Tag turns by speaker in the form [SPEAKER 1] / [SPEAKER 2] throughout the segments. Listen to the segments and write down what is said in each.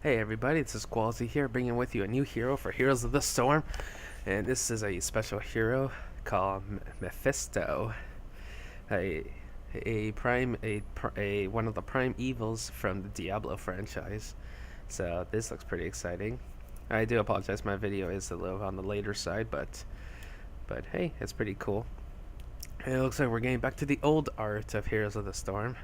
[SPEAKER 1] Hey everybody, this is Quality here, bringing with you a new hero for Heroes of the Storm, and this is a special hero called Mephisto, a one of the prime evils from the Diablo franchise. So this looks pretty exciting. I do apologize, my video is a little on the later side, but hey, it's pretty cool. And it looks like we're getting back to the old art of Heroes of the Storm.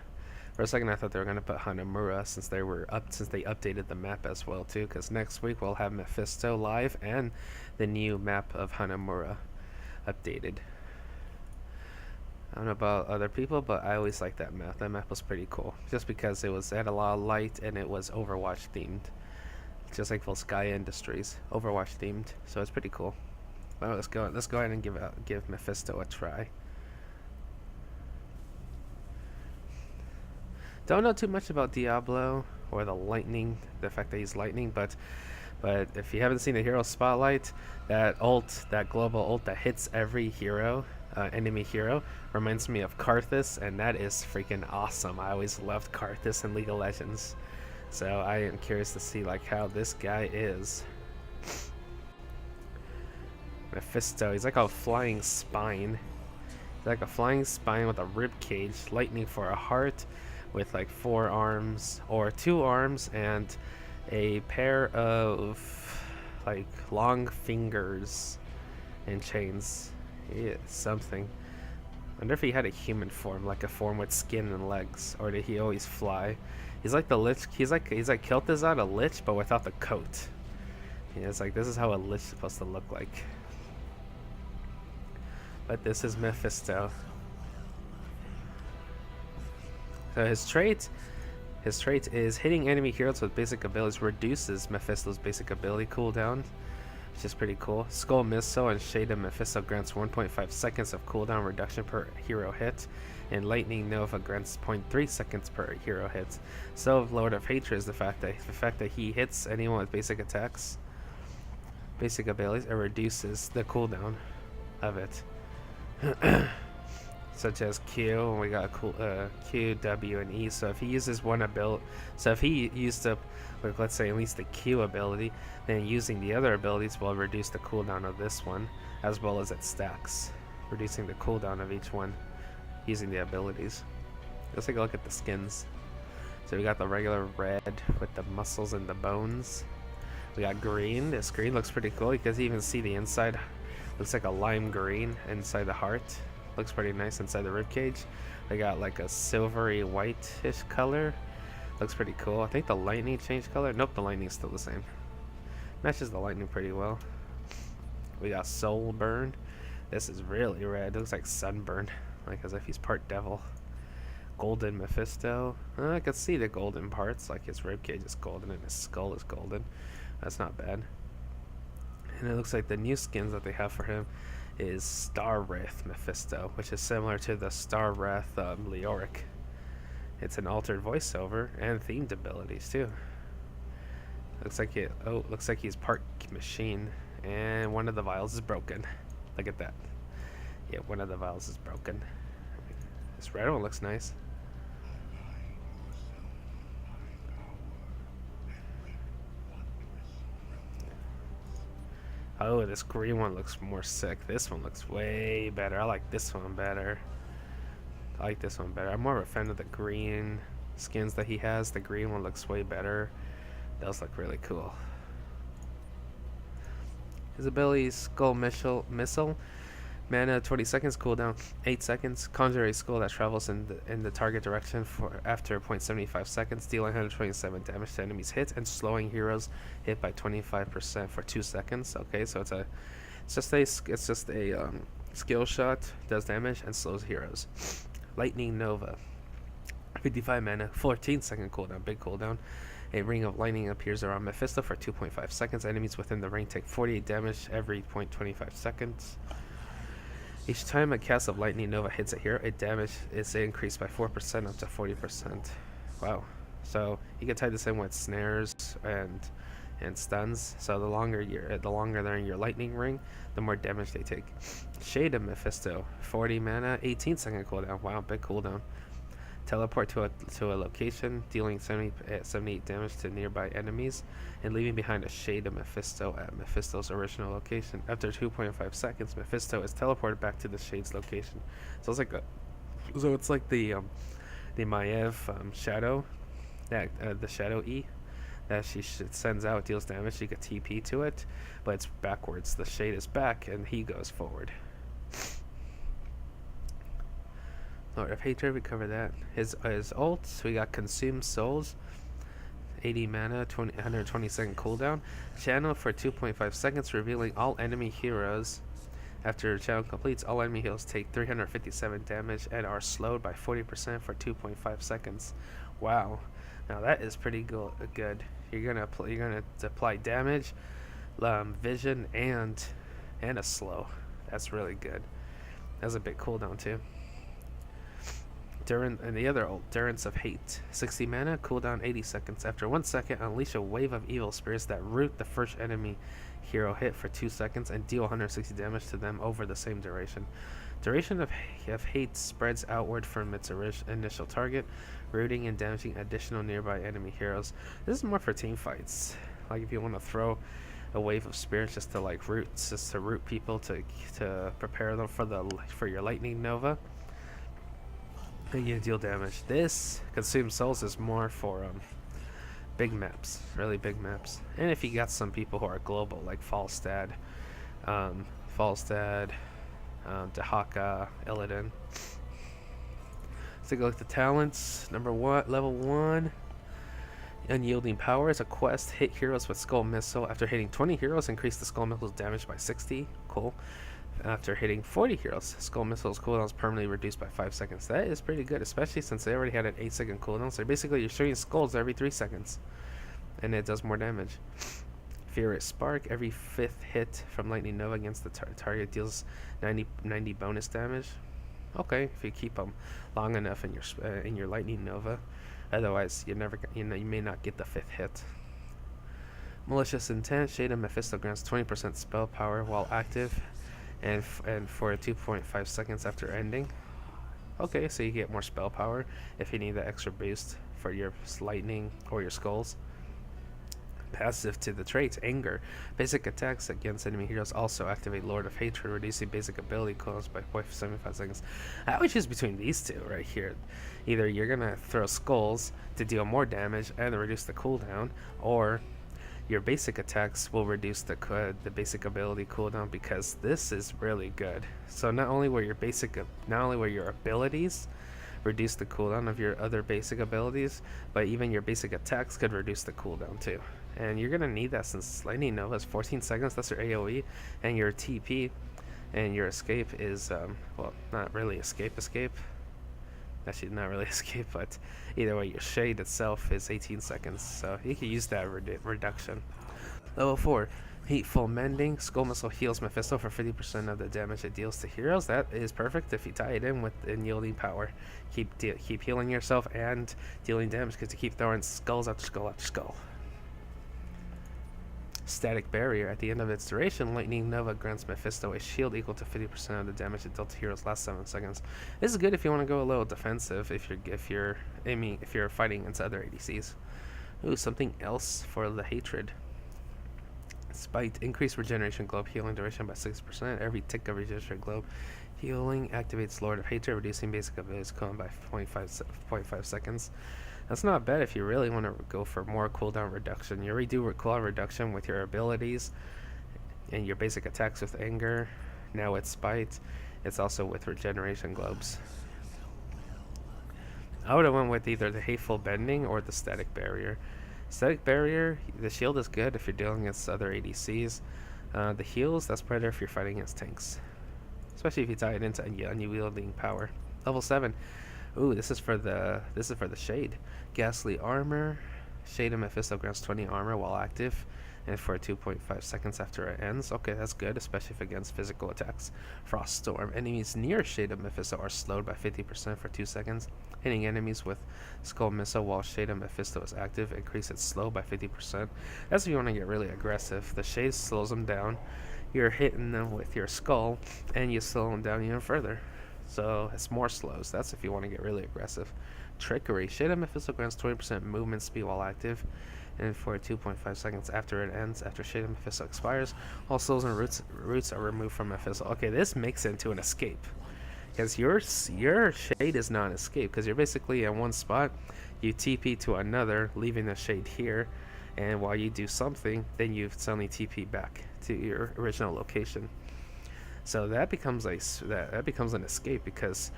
[SPEAKER 1] For a second, I thought they were gonna put Hanamura since they updated the map as well too. Because next week we'll have Mephisto live and the new map of Hanamura updated. I don't know about other people, but I always liked that map. That map was pretty cool, just because it had a lot of light and it was Overwatch themed, just like Volskaya Industries, Overwatch themed. So it's pretty cool. Well, let's go ahead and give Mephisto a try. Don't know too much about Diablo or the fact that he's lightning, but if you haven't seen the hero spotlight, that global ult that hits every hero, enemy hero, reminds me of Karthus, and that is freaking awesome. I always loved Karthus in League of Legends, so I am curious to see like how this guy is. Mephisto, he's like a flying spine. He's like a flying spine with a rib cage, lightning for a heart, with like 4 arms or 2 arms and a pair of like long fingers and chains. Yeah, something. I wonder if he had a human form, like a form with skin and legs, or did he always fly? He's like the lich. He's like Kel'Thuzad, a lich, but without the coat. Yeah, it's like this is how a lich is supposed to look like. But this is Mephisto. So his trait is hitting enemy heroes with basic abilities reduces Mephisto's basic ability cooldown, which is pretty cool. Skull Missile and Shade of Mephisto grants 1.5 seconds of cooldown reduction per hero hit, and Lightning Nova grants 0.3 seconds per hero hit. So Lord of Hatred is the fact that he hits anyone with basic attacks, basic abilities, it reduces the cooldown of it. Such as Q, and we got Q, W, and E. So if he uses one ability, so if he used up, like, let's say at least the Q ability, then using the other abilities will reduce the cooldown of this one, as well as its stacks, reducing the cooldown of each one using the abilities. Let's take a look at the skins. So we got the regular red with the muscles and the bones. We got green. This green looks pretty cool. You can even see the inside. Looks like a lime green inside the heart. Looks pretty nice inside the ribcage. They got like a silvery whitish color. Looks pretty cool. I think the lightning changed color. Nope, the lightning's still the same. Matches the lightning pretty well. We got soul burn. This is really red. It looks like sunburn, like as if he's part devil. Golden Mephisto. I can see the golden parts, like his ribcage is golden and his skull is golden. That's not bad. And it looks like the new skins that they have for him is Star Wrath Mephisto, which is similar to the Star Wrath Leoric. It's an altered voiceover and themed abilities too. Looks like looks like he's part machine, and one of the vials is broken. Look at that. Yeah, one of the vials is broken. This red one looks nice. Oh, this green one looks more sick. This one looks way better. I like this one better. I like this one better. I'm more of a fan of the green skins that he has. The green one looks way better. Those look really cool. His abilities: Skull Missile, mana 20 seconds, cooldown 8 seconds. Conjure a skull that travels in the target direction for after 0.75 seconds, dealing 127 damage to enemies hit and slowing heroes hit by 25% for 2 seconds. Okay, so it's just a skill shot, does damage and slows heroes. Lightning Nova, 55 mana, 14-second cooldown, big cooldown. A ring of lightning appears around Mephisto for 2.5 seconds. Enemies within the ring take 48 damage every 0.25 seconds. Each time a cast of Lightning Nova hits a hero, its damage is increased by 4% up to 40%. Wow. So you can tie this in with snares and stuns. So the longer they're in your lightning ring, the more damage they take. Shade of Mephisto, 40 mana, 18-second cooldown. Wow, big cooldown. Teleport to a location, dealing 78 damage to nearby enemies, and leaving behind a shade of Mephisto at Mephisto's original location. After 2.5 seconds, Mephisto is teleported back to the shade's location. So it's like the Maiev shadow, that the shadow E that she sends out deals damage. She could TP to it, but it's backwards. The shade is back, and he goes forward. Lord of Hatred, we covered that. His ult, we got Consume Souls, 80 mana, 120 second cooldown. Channel for 2.5 seconds, revealing all enemy heroes. After channel completes, all enemy heroes take 357 damage and are slowed by 40% for 2.5 seconds. Wow, now that is pretty good. You're gonna apply damage, vision, and a slow. That's really good. That's a big cooldown too. And the other ult, Durance of Hate. 60 mana, cooldown 80 seconds. After 1 second, unleash a wave of evil spirits that root the first enemy hero hit for 2 seconds and deal 160 damage to them over the same duration. Duration of Hate spreads outward from its initial target, rooting and damaging additional nearby enemy heroes. This is more for team fights. Like if you want to throw a wave of spirits just to root people to prepare them for your lightning nova. You deal damage. This Consume Souls is more for big maps, really big maps. And if you got some people who are global, like Falstad, Dehaka, Illidan. Let's take a look at the talents. Level 1. Unyielding Power is a quest. Hit heroes with Skull Missile. After hitting 20 heroes, increase the Skull Missile's damage by 60. Cool. After hitting 40 heroes, Skull Missile's cooldown is permanently reduced by 5 seconds. That is pretty good, especially since they already had an 8-second cooldown. So basically, you're shooting skulls every 3 seconds, and it does more damage. Furious Spark. Every 5th hit from Lightning Nova against the target deals 90 bonus damage. Okay, if you keep them long enough in your Lightning Nova. Otherwise, you may not get the 5th hit. Malicious Intent. Shade of Mephisto grants 20% spell power while active, and for 2.5 seconds after ending. Okay, so you get more spell power if you need that extra boost for your lightning or your skulls. Passive to the traits, Anger. Basic attacks against enemy heroes also activate Lord of Hatred, reducing basic ability cooldowns by 0.75 seconds. I would choose between these two right here. Either you're gonna throw skulls to deal more damage and reduce the cooldown, or your basic attacks will reduce the basic ability cooldown, because this is really good. So not only will your abilities reduce the cooldown of your other basic abilities, but even your basic attacks could reduce the cooldown too. And you're gonna need that since Lightning Nova is 14 seconds. That's your AOE, and your TP and your escape is well, not really escape. Actually, not really escape, but either way, your shade itself is 18 seconds, so you can use that reduction. Level 4, Hateful Mending. Skull Missile heals Mephisto for 50% of the damage it deals to heroes. That is perfect if you tie it in with Unyielding Power. Keep healing yourself and dealing damage, because you keep throwing skulls after skull after skull. Static Barrier. At the end of its duration, Lightning Nova grants Mephisto a shield equal to 50% of the damage it dealt to heroes last 7 seconds. This is good if you want to go a little defensive, if you're fighting against other ADCs. Ooh, something else for the Hatred. Spite. Increased regeneration globe, healing duration by 6%. Every tick of regeneration globe healing activates Lord of Hatred, reducing basic abilities cooldown by 0.5 seconds. That's not bad if you really want to go for more cooldown reduction. You already do cooldown reduction with your abilities and your basic attacks with Anger. Now with Spite, it's also with regeneration globes. I would have went with either the Hateful Bending or the Static Barrier. Static Barrier, the shield is good if you're dealing against other ADCs. The heals, that's better if you're fighting against tanks, especially if you tie it into Unyielding Power. Level 7. Ooh, this is for the Shade. Ghastly Armor. Shade of Mephisto grants 20 armor while active, and for 2.5 seconds after it ends. Okay, that's good, especially if against physical attacks. Frost Storm. Enemies near Shade of Mephisto are slowed by 50% for 2 seconds. Hitting enemies with Skull Missile while Shade of Mephisto is active increase its slow by 50%. That's if you want to get really aggressive. The Shade slows them down. You're hitting them with your skull, and you slow them down even further. So it's more slows. That's if you want to get really aggressive. Trickery. Shade of Mephisto grants 20% movement speed while active, and for 2.5 seconds after it ends. After Shade of Mephisto expires, all souls and roots are removed from Mephisto. Okay, this makes it into an escape. Because your shade is not an escape, because you're basically in one spot, you TP to another, leaving the shade here, and while you do something, then you suddenly TP back to your original location. So that becomes that becomes an escape because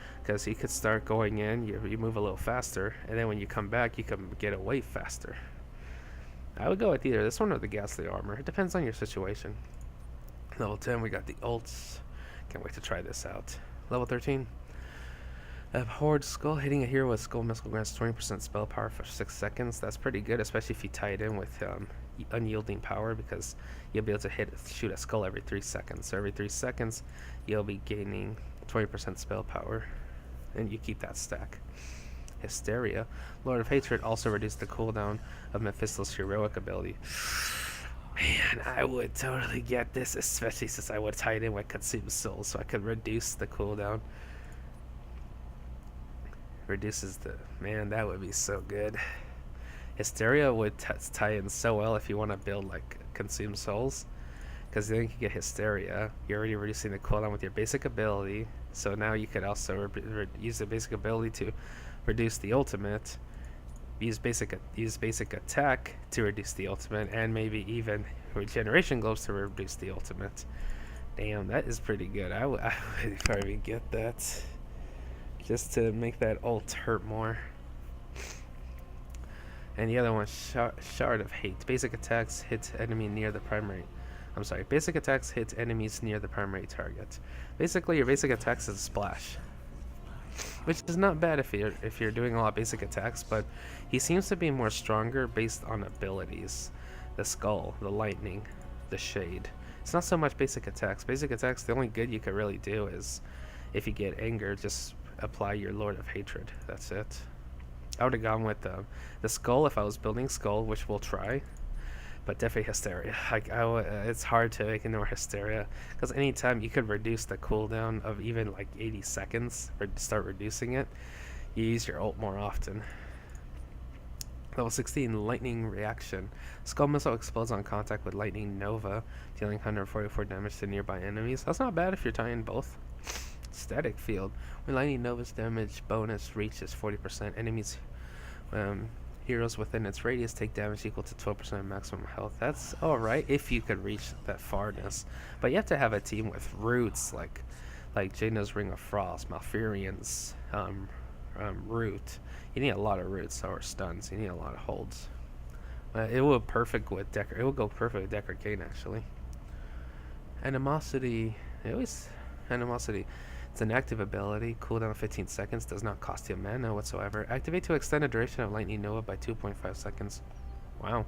[SPEAKER 1] you could start going in, you move a little faster, and then when you come back, you can get away faster. I would go with either this one or the Ghastly Armor. It depends on your situation. Level 10, we got the ults. Can't wait to try this out. Level 13. Horde Skull. Hitting a hero with Skull Missile grants 20% spell power for 6 seconds. That's pretty good, especially if you tie it in with unyielding power, because you'll be able to shoot a skull every 3 seconds. So every 3 seconds, you'll be gaining 20% spell power, and you keep that stack. Hysteria. Lord of Hatred also reduced the cooldown of Mephisto's heroic ability. Man, I would totally get this, especially since I would tie it in with Consume Souls, so I could reduce the cooldown. Reduces the... Man, that would be so good. Hysteria would tie in so well if you want to build, like, Consume Souls. Because then you can get Hysteria. You're already reducing the cooldown with your basic ability. So now you could also use the basic ability to reduce the ultimate. Use basic attack to reduce the ultimate, and maybe even regeneration globes to reduce the ultimate. Damn, that is pretty good. I would probably get that just to make that ult hurt more. And the other one, Shard of Hate. Basic attacks hit enemy near the primary. I'm sorry. Basic attacks hit enemies near the primary target. Basically, your basic attacks is a splash, which is not bad if you're doing a lot of basic attacks, but he seems to be more stronger based on abilities. The Skull, the Lightning, the Shade. It's not so much basic attacks. Basic attacks, the only good you could really do is if you get anger, just apply your Lord of Hatred. That's it. I would have gone with the Skull if I was building Skull, which we'll try. But definitely Hysteria. It's hard to ignore Hysteria, because anytime you could reduce the cooldown of even like 80 seconds, or start reducing it, you use your ult more often. Level 16, Lightning Reaction. Skull Missile explodes on contact with Lightning Nova, dealing 144 damage to nearby enemies. That's not bad if you're tying both. Static Field. When Lightning Nova's damage bonus reaches 40%, enemies heroes within its radius take damage equal to 12% of maximum health. That's alright if you could reach that farness. But you have to have a team with roots like Jaina's Ring of Frost, Malfurion's root. You need a lot of roots or stuns. You need a lot of holds. It will perfect with Decker. It will go perfect with Decker Kane actually. Animosity. Animosity. It's an active ability. Cooldown of 15 seconds. Does not cost you mana whatsoever. Activate to extend the duration of Lightning Nova by 2.5 seconds. Wow.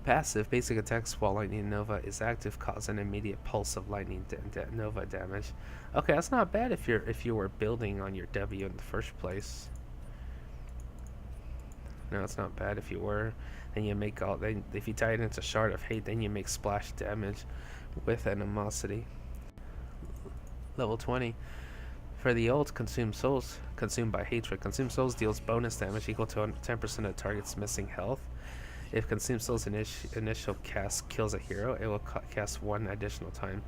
[SPEAKER 1] Passive. Basic attacks while Lightning Nova is active cause an immediate pulse of Lightning Nova damage. Okay, that's not bad if you were building on your W in the first place. No, it's not bad if you were. Then you make if you tie it into Shard of Hate, then you make splash damage with Animosity. Level 20. For the ult, Consume Souls, consumed by Hatred. Consume Souls deals bonus damage equal to 10% of target's missing health. If Consume Souls initial cast kills a hero, it will cast one additional time.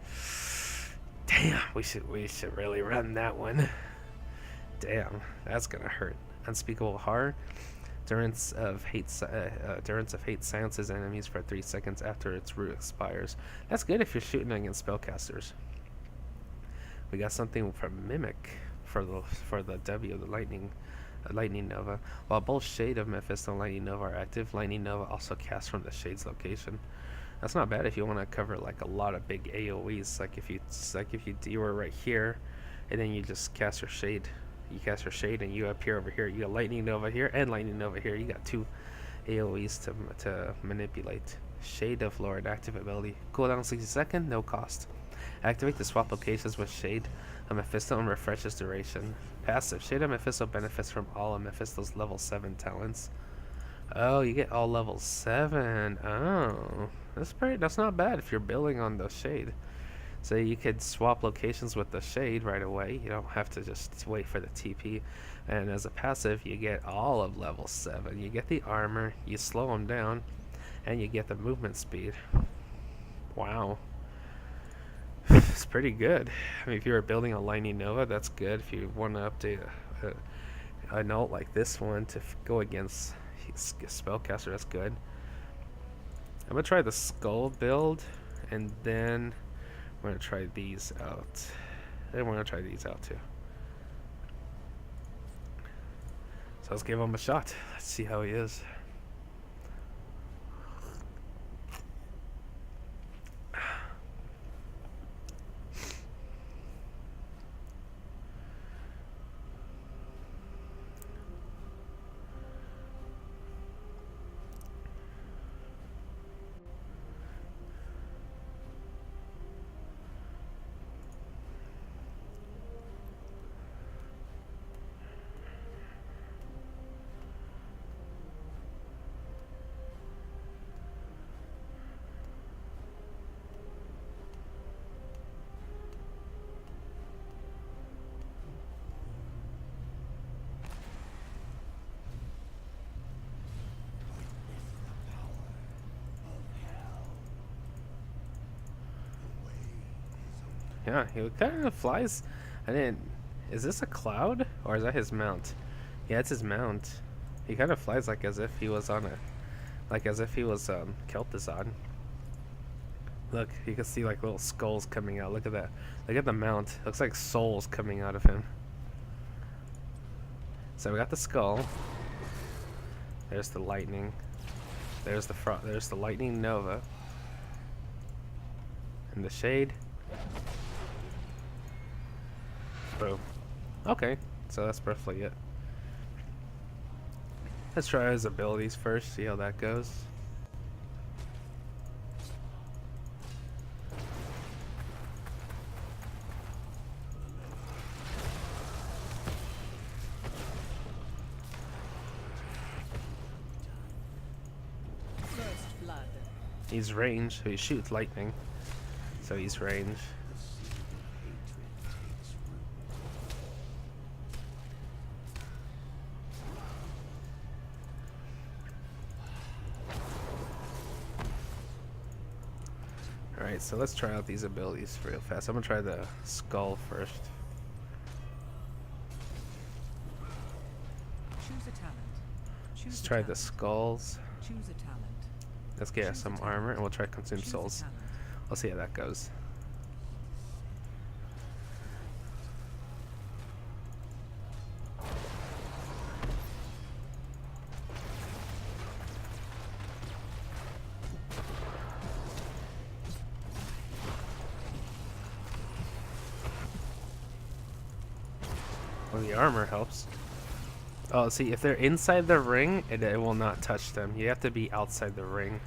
[SPEAKER 1] Damn, we should really run that one. Damn, that's gonna hurt. Unspeakable Horror. Durance of Hate silences enemies for 3 seconds after its root expires. That's good if you're shooting against spellcasters. We got something from Mimic for the W, the Lightning Nova. While both Shade of Mephisto and Lightning Nova are active, Lightning Nova also casts from the Shade's location. That's not bad if you want to cover like a lot of big AoEs. Like if you were right here, and then you just cast your Shade. You cast your Shade and you appear over here. You got Lightning Nova here and Lightning Nova here. You got 2 AoEs to manipulate. Shade of Lord, active ability. Cooldown 60 seconds, no cost. Activate to swap locations with Shade of Mephisto and refreshes duration. Passive. Shade of Mephisto benefits from all of Mephisto's level 7 talents. Oh, you get all level 7. Oh, that's not bad if you're building on the Shade. So you could swap locations with the Shade right away. You don't have to just wait for the TP. And as a passive, you get all of level 7. You get the armor, you slow them down, and you get the movement speed. Wow. It's pretty good. I mean, if you were building a Lightning Nova, that's good. If you want to update a note like this one to go against Spellcaster, that's good. I'm going to try the Skull build, and then we're going to try these out. And we're going to try these out too. So let's give him a shot. Let's see how he is. Yeah, he kind of flies. I didn't. Is this a cloud or is that his mount? Yeah, it's his mount. He kind of flies like as if he was on a, like as if he was Kel'Thuzad. Look, you can see like little skulls coming out. Look at that. Look at the mount. Looks like souls coming out of him. So we got the skull. There's the lightning. There's the lightning nova. And the shade. Boom. Okay, so that's roughly it. Let's try his abilities first, see how that goes.
[SPEAKER 2] First blood.
[SPEAKER 1] He's range, so he shoots lightning. So he's range. Alright, so let's try out these abilities real fast. I'm gonna try the skull first.
[SPEAKER 2] Choose a talent.
[SPEAKER 1] Let's try the skulls.
[SPEAKER 2] Choose a talent.
[SPEAKER 1] Let's get some armor and we'll try consume souls. We'll see how that goes. Well, the armor helps. Oh, see, if they're inside the ring, it will not touch them. You have to be outside the ring.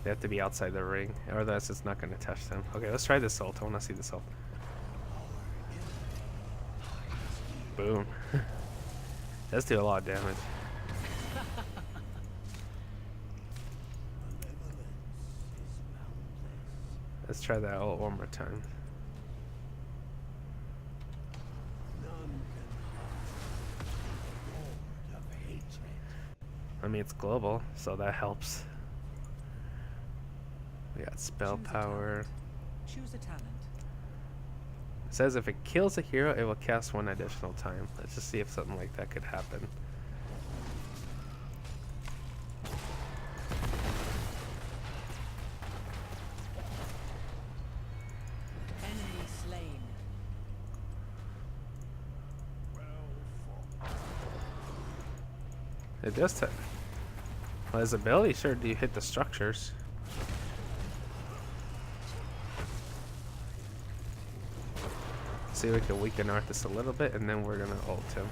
[SPEAKER 1] They have to be outside the ring, or else it's not going to touch them. Okay, let's try this ult. I want to see this ult. Boom. Does do a lot of damage. Let's try that ult one more time. I mean, it's global, so that helps. We got spell power.
[SPEAKER 2] Choose a talent.
[SPEAKER 1] It says if it kills a hero, it will cast one additional time. Let's just see if something like that could happen.
[SPEAKER 2] Enemy slain.
[SPEAKER 1] It does well, his ability sure do hit the structures. See if we can weaken Arthas a little bit, and then we're gonna ult him.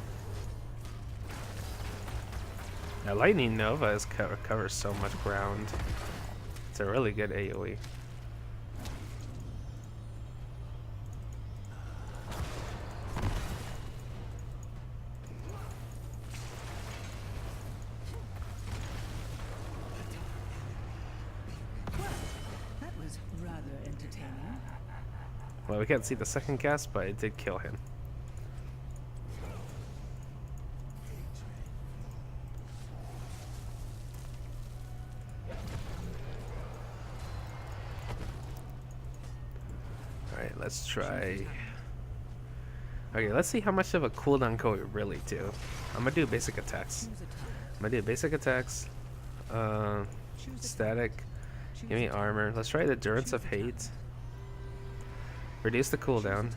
[SPEAKER 1] Now, Lightning Nova covers so much ground. It's a really good AoE.
[SPEAKER 2] That was rather entertaining.
[SPEAKER 1] Well, we can't see the second cast, but it did kill him. Alright, let's try. Okay, let's see how much of a cooldown can we really do. I'm gonna do basic attacks. I'm gonna do basic attacks. Static. Give me armor. Let's try the Endurance of Hate. Reduce the cooldown.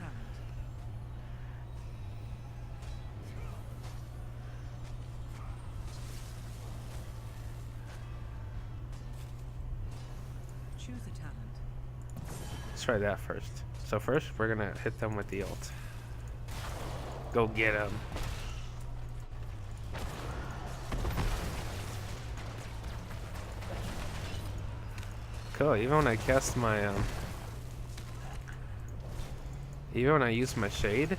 [SPEAKER 2] Choose a talent.
[SPEAKER 1] Let's try that first. So first, we're gonna hit them with the ult. Go get him. Cool. Even when I cast my even when I use my shade,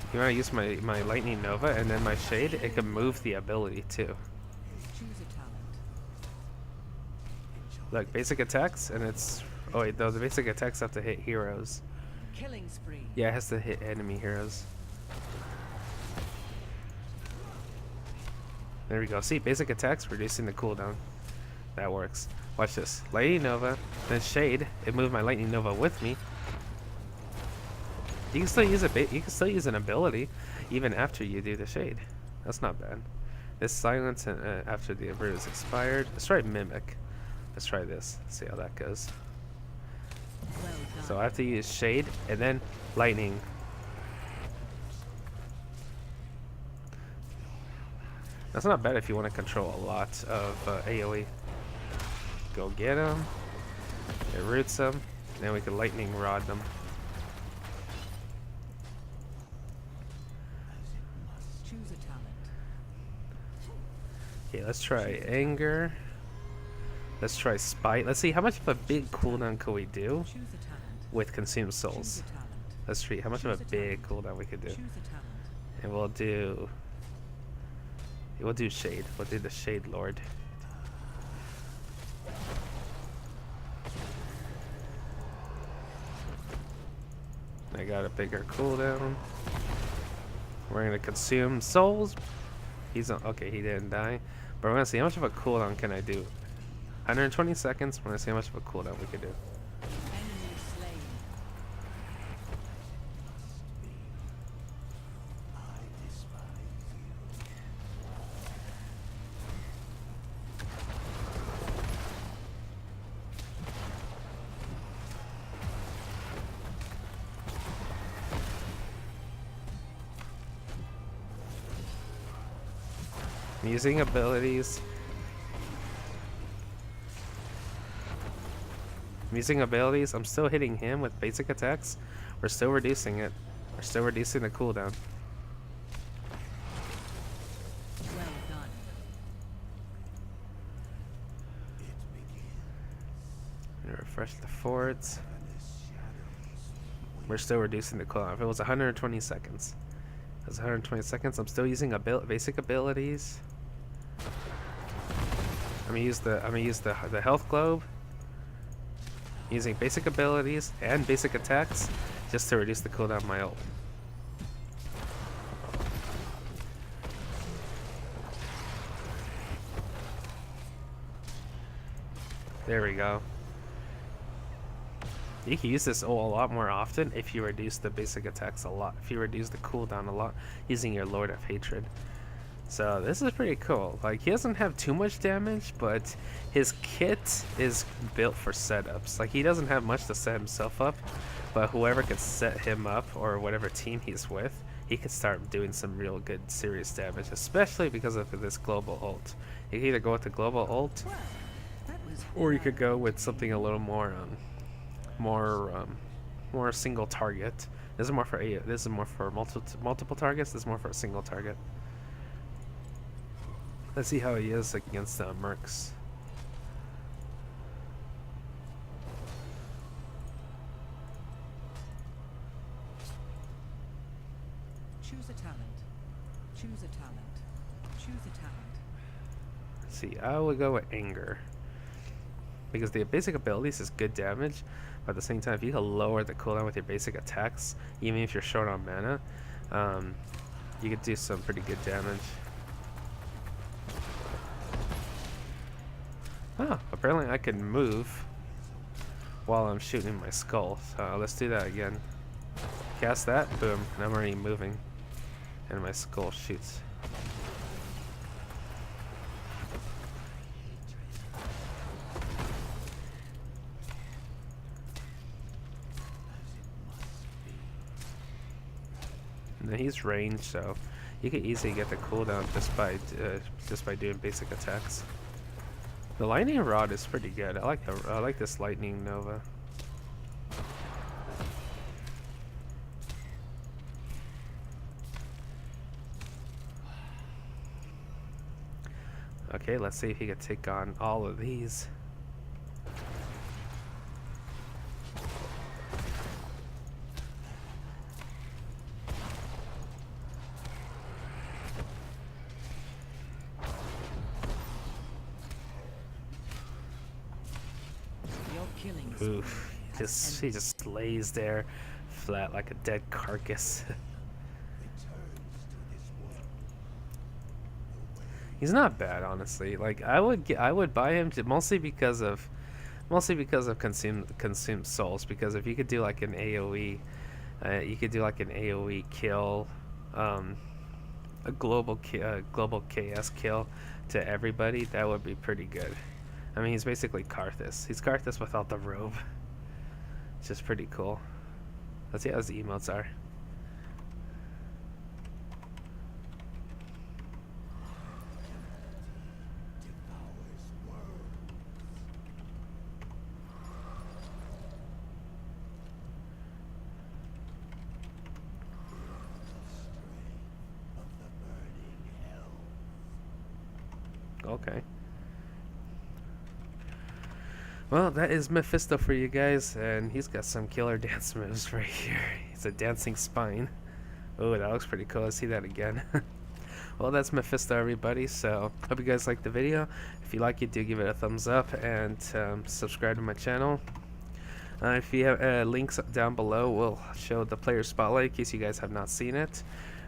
[SPEAKER 1] even when I use my lightning nova and then my shade, it can move the ability too.
[SPEAKER 2] Choose a talent.
[SPEAKER 1] Look, basic attacks, and it's oh wait, though the basic attacks have to hit heroes.
[SPEAKER 2] Killing spree.
[SPEAKER 1] Yeah, it has to hit enemy heroes. There we go. See, basic attacks reducing the cooldown. That works. Watch this. Lightning Nova, then Shade. It moved my Lightning Nova with me. You can still use you can still use an ability even after you do the Shade. That's not bad. This silence after the ability is expired. Let's try Mimic. Let's try this. See how that goes.
[SPEAKER 2] Well done.
[SPEAKER 1] So I have to use Shade and then Lightning. That's not bad if you want to control a lot of AoE. Go get them. It roots them. Then we can lightning rod them.
[SPEAKER 2] Choose a talent.
[SPEAKER 1] Okay, let's try anger. Let's try spite. Let's see how much of a big cooldown could we do
[SPEAKER 2] Choose a talent.
[SPEAKER 1] with consumed
[SPEAKER 2] Choose
[SPEAKER 1] souls.
[SPEAKER 2] a talent.
[SPEAKER 1] Let's see how much of a big cooldown we could do.
[SPEAKER 2] Choose a talent.
[SPEAKER 1] And we'll do shade. We'll do the Shade Lord. I got a bigger cooldown. We're gonna consume souls. He's on, okay, he didn't die. But we're gonna see how much of a cooldown can I do. 120 seconds. We're gonna see how much of a cooldown we can do.
[SPEAKER 2] Enemy slain.
[SPEAKER 1] I'm using abilities. I'm still hitting him with basic attacks. We're still reducing it. We're still reducing the cooldown.
[SPEAKER 2] Well done.
[SPEAKER 1] Refresh the forts. We're still reducing the cooldown. If it was 120 seconds. It was 120 seconds. I'm still using basic abilities. I'm gonna use the health globe. Using basic abilities and basic attacks just to reduce the cooldown of my ult. There we go. You can use this ult a lot more often if you reduce the basic attacks a lot. If you reduce the cooldown a lot using your Lord of Hatred. So this is pretty cool. Like, he doesn't have too much damage, but his kit is built for setups. Like, he doesn't have much to set himself up, but whoever could set him up or whatever team he's with, he could start doing some real good serious damage, especially because of this global ult. You can either go with the global ult,
[SPEAKER 2] Well, that was
[SPEAKER 1] or you could go with something a little more more single target. This is more for multiple targets. This is more for a single target. Let's see how he is against Mercs.
[SPEAKER 2] choose a talent. Choose a talent. Choose a talent.
[SPEAKER 1] Let's see, I would go with anger. because the basic abilities is good damage, but at the same time, if you can lower the cooldown with your basic attacks, even if you're short on mana, you could do some pretty good damage. Oh, apparently I can move while I'm shooting my skull. So let's do that again. Cast that, boom, and I'm already moving, and my skull shoots. And then he's ranged, so you can easily get the cooldown just by doing basic attacks. The lightning rod is pretty good. I like this lightning nova. Okay, let's see if he can take on all of these.
[SPEAKER 2] Your killing spree
[SPEAKER 1] Oof,
[SPEAKER 2] has
[SPEAKER 1] he
[SPEAKER 2] ended.
[SPEAKER 1] just lays there flat like a dead carcass. He's not bad, honestly. Like I would buy him mostly because of consume souls. Because if you could do like an AOE, you could do like an AOE kill, a global KS kill to everybody. That would be pretty good. I mean, he's basically Karthus. He's Karthus without the robe. It's just pretty cool. Let's see how his emotes are. Okay. Well, that is Mephisto for you guys, and he's got some killer dance moves right here. He's a dancing spine. Oh, that looks pretty cool. Let's see that again. Well, that's Mephisto, everybody. So, hope you guys liked the video. If you like it, do give it a thumbs up and subscribe to my channel. If you have links down below, will show the player spotlight in case you guys have not seen it.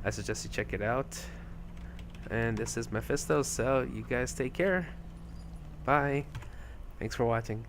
[SPEAKER 1] I suggest you check it out. And this is Mephisto, so you guys take care. Bye. Thanks for watching.